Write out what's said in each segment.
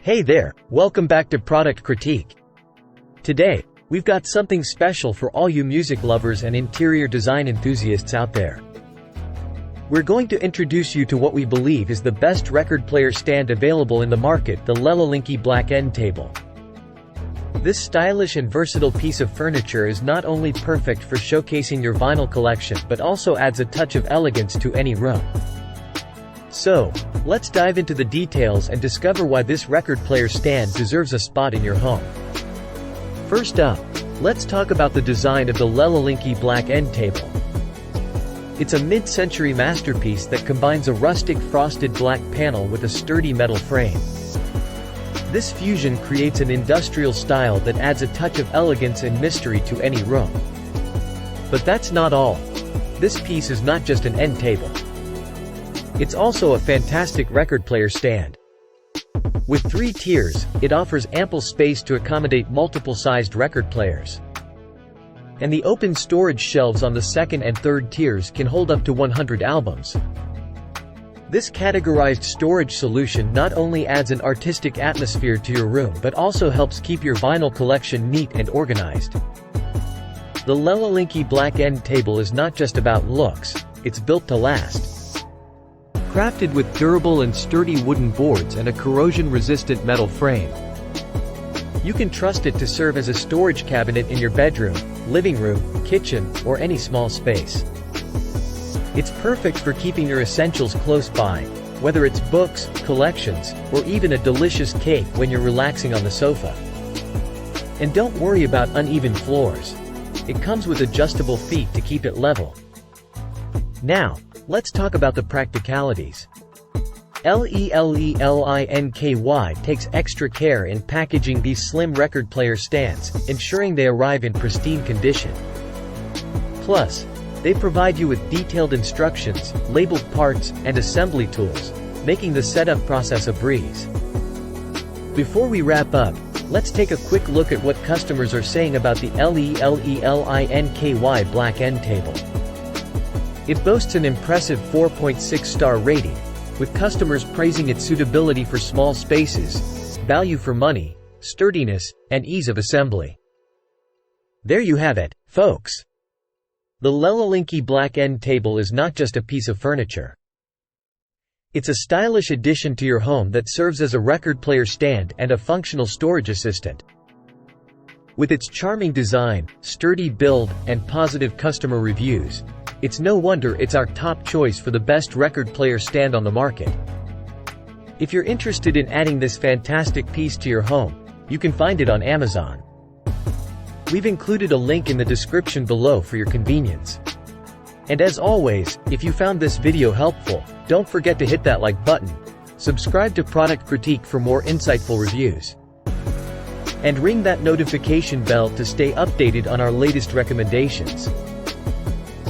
Hey there, welcome back to Product Critique. Today, we've got something special for all you music lovers and interior design enthusiasts out there. We're going to introduce you to what we believe is the best record player stand available in the market, the LELELINKY Black End Table. This stylish and versatile piece of furniture is not only perfect for showcasing your vinyl collection but also adds a touch of elegance to any room. So, let's dive into the details and discover why this record player stand deserves a spot in your home. First up, let's talk about the design of the LELELINKY Black End Table. It's a mid-century masterpiece that combines a rustic frosted black panel with a sturdy metal frame. This fusion creates an industrial style that adds a touch of elegance and mystery to any room. But that's not all. This piece is not just an end table. It's also a fantastic record player stand. With 3 tiers, it offers ample space to accommodate multiple-sized record players. And the open storage shelves on the second and third tiers can hold up to 100 albums. This categorized storage solution not only adds an artistic atmosphere to your room but also helps keep your vinyl collection neat and organized. The LELELINKY Black End Table is not just about looks, it's built to last. Crafted with durable and sturdy wooden boards and a corrosion-resistant metal frame, you can trust it to serve as a storage cabinet in your bedroom, living room, kitchen, or any small space. It's perfect for keeping your essentials close by, whether it's books, collections, or even a delicious cake when you're relaxing on the sofa. And don't worry about uneven floors. It comes with adjustable feet to keep it level. Now, let's talk about the practicalities. LELELINKY takes extra care in packaging these slim record player stands, ensuring they arrive in pristine condition. Plus, they provide you with detailed instructions, labeled parts, and assembly tools, making the setup process a breeze. Before we wrap up, let's take a quick look at what customers are saying about the LELELINKY Black End Table. It boasts an impressive 4.6-star rating, with customers praising its suitability for small spaces, value for money, sturdiness, and ease of assembly. There you have it, folks. The LELELINKY Black End Table is not just a piece of furniture. It's a stylish addition to your home that serves as a record player stand and a functional storage assistant. With its charming design, sturdy build, and positive customer reviews, it's no wonder it's our top choice for the best record player stand on the market. If you're interested in adding this fantastic piece to your home, you can find it on Amazon. We've included a link in the description below for your convenience. And as always, if you found this video helpful, don't forget to hit that like button, subscribe to Product Critique for more insightful reviews, and ring that notification bell to stay updated on our latest recommendations.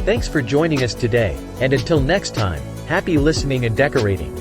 Thanks for joining us today, and until next time, happy listening and decorating.